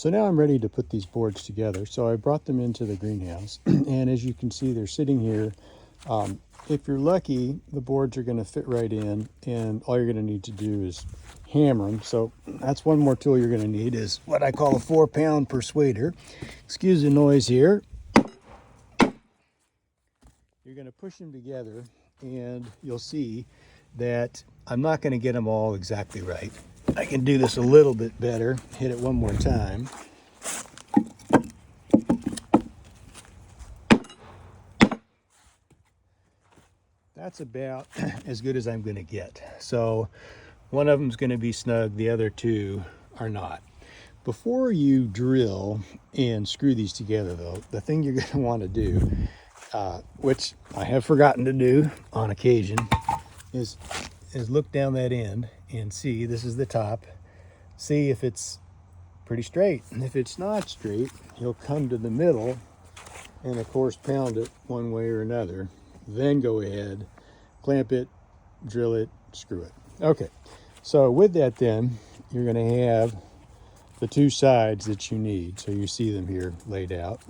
So now I'm ready to put these boards together. So I brought them into the greenhouse and as you can see, they're sitting here. If you're lucky, the boards are going to fit right in, and all you're going to need to do is hammer them. So that's one more tool you're going to need, is what I call a 4-pound persuader. Excuse the noise here. You're going to push them together and you'll see that I'm not going to get them all exactly right. I can do this a little bit better. Hit it one more time. That's about as good as I'm going to get. So one of them is going to be snug, the other two are not. Before you drill and screw these together though, the thing you're going to want to do, which I have forgotten to do on occasion, is look down that end and see, this is the top, see if it's pretty straight. And if it's not straight, you'll come to the middle and of course pound it one way or another. Then go ahead, clamp it, drill it, screw it. Okay, so with that then, you're going to have the two sides that you need. So you see them here laid out.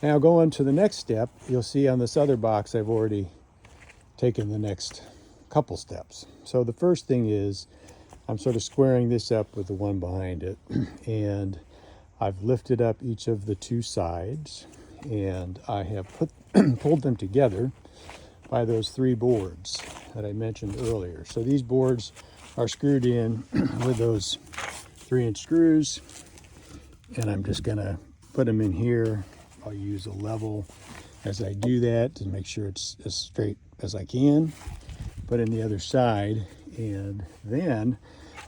Now going to the next step, you'll see on this other box I've already taken the next couple steps. So the first thing is I'm sort of squaring this up with the one behind it, and I've lifted up each of the two sides and I have pulled them together by those 3 boards that I mentioned earlier. So these boards are screwed in with those 3-inch screws, and I'm just gonna put them in here. I'll use a level as I do that to make sure it's as straight as I can. Put in the other side, and then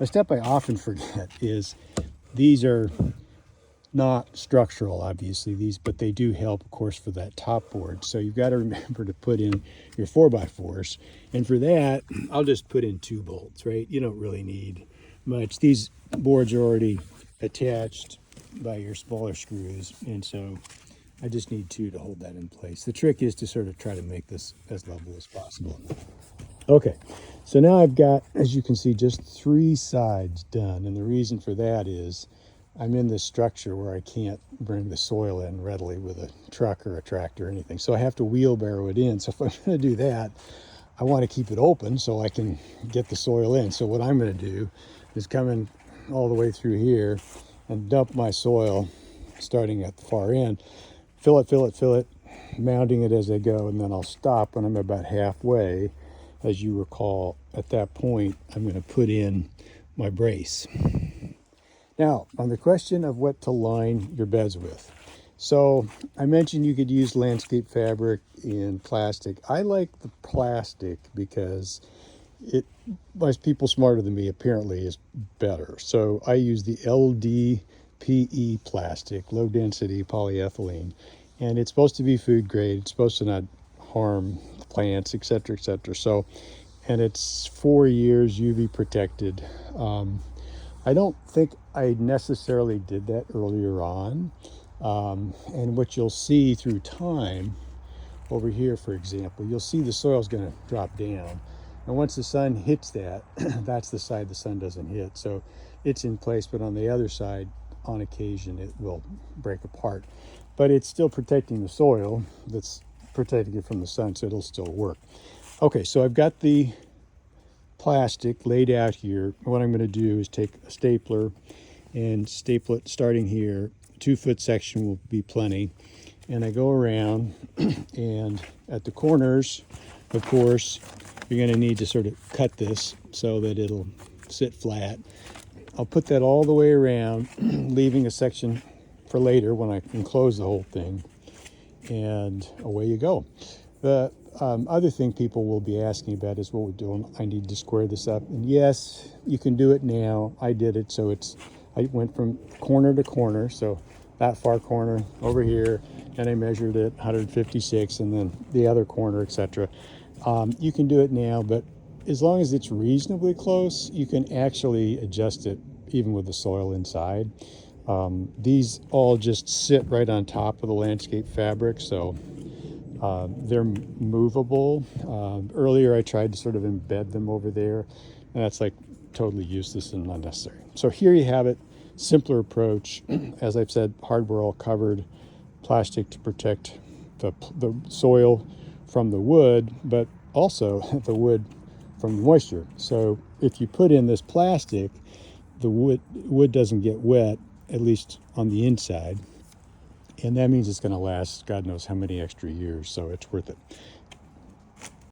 a step I often forget is these are not structural, obviously, but they do help, of course, for that top board. So you've got to remember to put in your 4x4s. And for that, I'll just put in 2 bolts, right? You don't really need much. These boards are already attached by your smaller screws. And so I just need 2 to hold that in place. The trick is to sort of try to make this as level as possible. Okay, so now I've got, as you can see, just 3 sides done. And the reason for that is I'm in this structure where I can't bring the soil in readily with a truck or a tractor or anything. So I have to wheelbarrow it in. So if I'm going to do that, I want to keep it open so I can get the soil in. So what I'm going to do is come in all the way through here and dump my soil starting at the far end. Fill it, mounting it as I go, and then I'll stop when I'm about halfway. As you recall, at that point, I'm going to put in my brace. Now, on the question of what to line your beds with. So I mentioned you could use landscape fabric and plastic. I like the plastic because it, by people smarter than me, apparently is better. So I use the LDPE plastic, low density polyethylene, and it's supposed to be food grade. It's supposed to not harm plants, etc., etc. So, and it's 4 years UV protected. I don't think I necessarily did that earlier on. And what you'll see through time over here, for example, you'll see the soil's going to drop down. And once the sun hits that, that's the side the sun doesn't hit. So it's in place, but on the other side, on occasion, it will break apart. But it's still protecting the soil, that's protecting it from the sun, so it'll still work. Okay, so I've got the plastic laid out here. What I'm going to do is take a stapler and staple it starting here. 2-foot section will be plenty. And I go around, and at the corners, of course, you're going to need to sort of cut this so that it'll sit flat. I'll put that all the way around, leaving a section for later when I can close the whole thing. And away you go. The other thing people will be asking about is what we're doing. I need to square this up. And yes, you can do it now. I did it. So I went from corner to corner. So that far corner over here, and I measured it 156, and then the other corner, etc. You can do it now, but as long as it's reasonably close, you can actually adjust it even with the soil inside. These all just sit right on top of the landscape fabric, so they're movable. Earlier I tried to sort of embed them over there, and that's like totally useless and unnecessary. So here you have it. simpler approach. As I've said, hardware all covered, plastic to protect the soil from the wood, but also the wood from the moisture. So if you put in this plastic, the wood doesn't get wet, at least on the inside, and that means it's going to last God knows how many extra years, so it's worth it.